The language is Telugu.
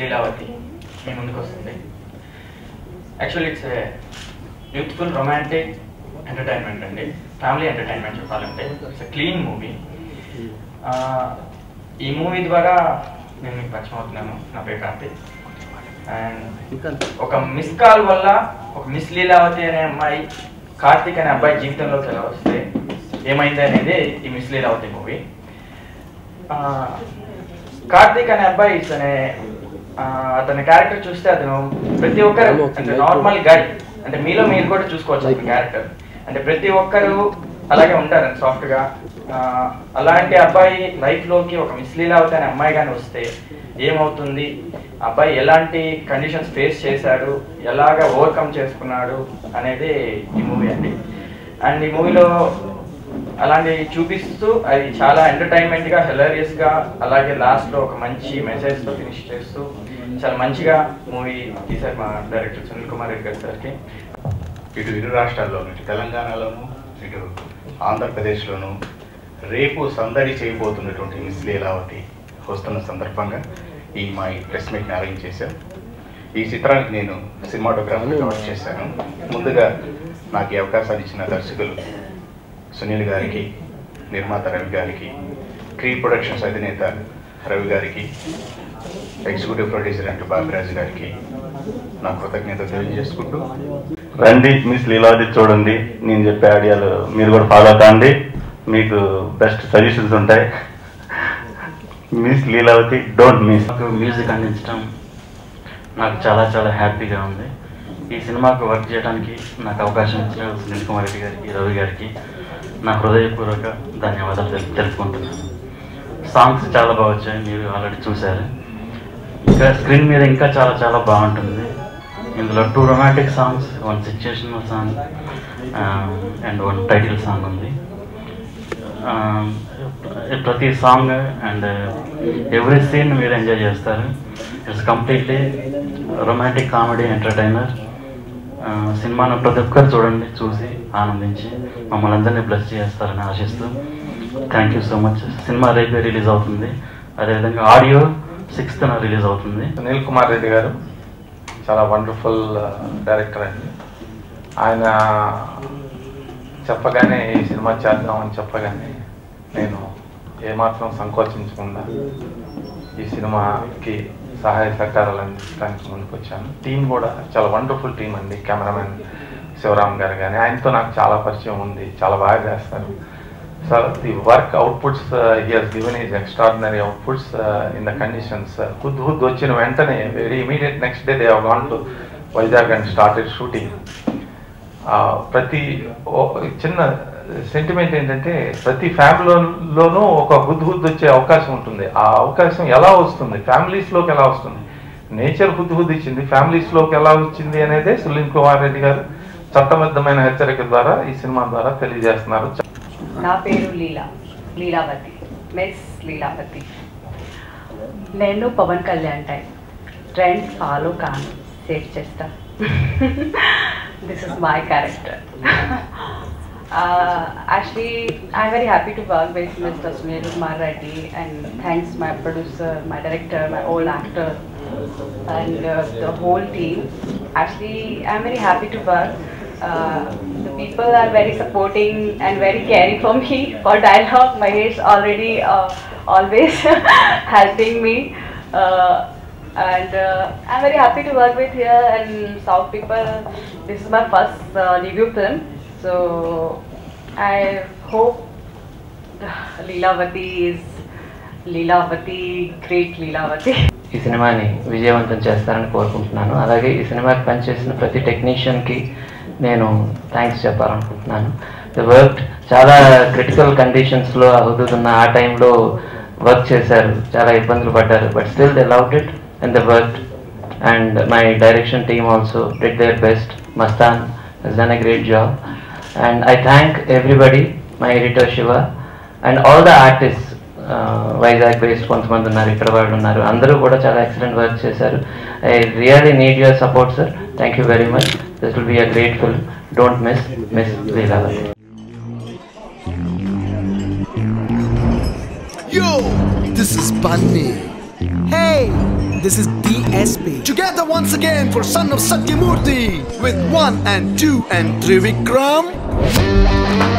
లీలావతి మీ ముందుకు వస్తుంది. Actually it's a youthful romantic entertainment అండి, ఫ్యామిలీ ఎంటర్టైన్మెంట్ చెప్పాలంటే. It's a clean movie. ఈ మూవీ ద్వారా నేను మీకు పరిచయం అవుతున్నాను. నా పేరు కార్తీక్. అండ్ ఒక మిస్ కాల్ వల్ల ఒక మిస్ లీలావతి అనే అమ్మాయి కార్తీక్ అనే అబ్బాయి జీవితంలోకి ఎలా వస్తే ఏమైంది అనేది ఈ మిస్ లీలావతి మూవీ. కార్తీక్ అనే అబ్బాయి అతని క్యారెక్టర్ చూస్తే అతను ప్రతి ఒక్కరు అంటే నార్మల్ గై, అంటే మీలో మీరు కూడా చూసుకోవచ్చు అతని క్యారెక్టర్. అంటే ప్రతి ఒక్కరు అలాగే ఉంటారు సాఫ్ట్గా. అలాంటి అబ్బాయి లైఫ్లోకి ఒక మిస్ లీలావతి అనే అమ్మాయి కానీ వస్తే ఏమవుతుంది, అబ్బాయి ఎలాంటి కండిషన్స్ ఫేస్ చేశాడు, ఎలాగ ఓవర్కమ్ చేసుకున్నాడు అనేది ఈ మూవీ అండి. అండ్ ఈ మూవీలో అలాంటివి చూపిస్తూ అది చాలా ఎంటర్టైన్మెంట్గా, హిలేరియస్గా, అలాగే లాస్ట్లో ఒక మంచి మెసేజ్తో ఫినిష్ చేస్తూ చాలా మంచిగా మూవీ తీశారు మా డైరెక్టర్ సునీల్ కుమార్ రెడ్డి గారి సార్కి. ఇటు ఇరు రాష్ట్రాల్లోనూ, ఇటు తెలంగాణలోను ఇటు ఆంధ్రప్రదేశ్లోను రేపు సందడి చేయబోతున్నటువంటి మిస్ లీలావతి వస్తున్న సందర్భంగా మా ఈ ప్రెస్ మీట్ని అరేంజ్ చేశాను. ఈ చిత్రానికి నేను సినిమాటోగ్రాఫర్గా వర్క్ చేశాను. ముందుగా నాకు ఈ అవకాశాలు ఇచ్చిన దర్శకులు సునీల్ గారికి, నిర్మాత రవి గారికి, క్రీ ప్రొడక్షన్స్ అధినేత రవి గారికి, ఎగ్జిక్యూటివ్ ప్రొడ్యూసర్ అంటూ బాబిరాజు గారికి నా కృతజ్ఞత తెలియజేసుకుంటూ, రండి మిస్ లీలావతి చూడండి, నేను చెప్పే ఐడియాలు మీరు కూడా ఫాలో కాండి, మీకు బెస్ట్ సజెషన్స్ ఉంటాయి. Miss Leelavathi don't miss. Music అందించడం నాకు చాలా చాలా హ్యాపీగా ఉంది. ఈ సినిమాకు వర్క్ చేయడానికి నాకు అవకాశం ఇచ్చిన సునీల్ కుమార్ రెడ్డి గారికి, రవి గారికి నా హృదయపూర్వక ధన్యవాదాలు తెలుపుకుంటున్నాను. సాంగ్స్ చాలా బాగా వచ్చాయి, మీరు ఆల్రెడీ చూశారు. ఇంకా స్క్రీన్ మీద ఇంకా చాలా చాలా బాగుంటుంది. ఇందులో 2 romantic songs, 1 situational song and 1 title song ఉంది. ప్రతి సాంగ్ అండ్ ఎవ్రీ సీన్ మీరు ఎంజాయ్ చేస్తారు. It's completely romantic comedy entertainer. సినిమాను ప్రతి ఒక్కరు చూడండి, చూసి ఆనందించి మమ్మల్ని అందరినీ బ్లెస్ చేస్తారని ఆశిస్తూ thank you so much. Cinema రేపే రిలీజ్ అవుతుంది, అదేవిధంగా ఆడియో 6th రిలీజ్ అవుతుంది. సునీల్ కుమార్ రెడ్డి గారు చాలా వండర్ఫుల్ డైరెక్టర్ అండి. ఆయన చెప్పగానే ఈ సినిమా చేద్దామని చెప్పగానే నేను ఏమాత్రం సంకోచించకుండా ఈ సినిమాకి సహాయ సహకారాలు అందించడానికి ముందుకు వచ్చాను. టీం కూడా చాలా వండర్ఫుల్ టీం అండి. కెమెరామెన్ శివరామ్ గారు కానీ ఆయనతో నాకు చాలా పరిచయం ఉంది, చాలా బాగా చేస్తారు. So the work outputs he has given is extraordinary outputs in the conditions. హుద్ వచ్చిన వెంటనే very immediate next day they have gone to Vizag and started shooting. ప్రతి చిన్న సెంటిమెంట్ ఏంటంటే ప్రతి ఫ్యామిలీలోనూ ఒక హుద్ వచ్చే అవకాశం ఉంటుంది. ఆ అవకాశం ఎలా వస్తుంది, ఫ్యామిలీస్లోకి ఎలా వస్తుంది, నేచర్ హుద్ ఇచ్చింది, ఫ్యామిలీస్లోకి ఎలా వచ్చింది అనేదే సునీల్ కుమార్ రెడ్డి గారు చట్టబద్ధమైన హెచ్చరిక ద్వారా ఈ సినిమా ద్వారా తెలియజేస్తున్నారు. నా పేరు లీలావతి, మిస్ లీలావతి. నేను Pawan Kalyan type trend follow కాను, సేవ్ చేస్తా. This is my character. Actually, I'm very happy to work with Mr. Sunil Kumar Reddy, and thanks my producer, my director, my old actor, and the whole team. Actually, I'm very happy to work. The people are very supporting and very caring for me. For dialogue, Mahesh already always helping me. And I'm very happy to work with here and South people. This is my first debut film. So I hope Leelavati is Leelavati, great Leelavati. ఈ సినిమాని విజయవంతం చేస్తారని కోరుకుంటున్నాను. అలాగే ఈ సినిమాకి పనిచేసిన ప్రతి టెక్నీషియన్కి నేను థ్యాంక్స్ చెప్పాలనుకుంటున్నాను. ది వర్క్ చాలా క్రిటికల్ కండిషన్స్లో హుదుదున్న ఆ టైంలో వర్క్ చేశారు, చాలా ఇబ్బందులు పడ్డారు. But still they loved it and they worked. And my direction team also did their best. Mastan has done a great job. And I thank everybody, my editor Shiva and all the artists. Vizag based కొంతమంది ఉన్నారు, ఇక్కడ వాళ్ళు ఉన్నారు, అందరూ కూడా చాలా ఎక్సలెంట్ వర్క్ చేశారు. I really need your support, sir. Thank you very much. This will be a great film. Don't miss Miss Leelavati. Yo, this is Bunny. Hey, This is DSP. Together once again for Son of Satyamurthy with 1 and 2 and 3 Vikram.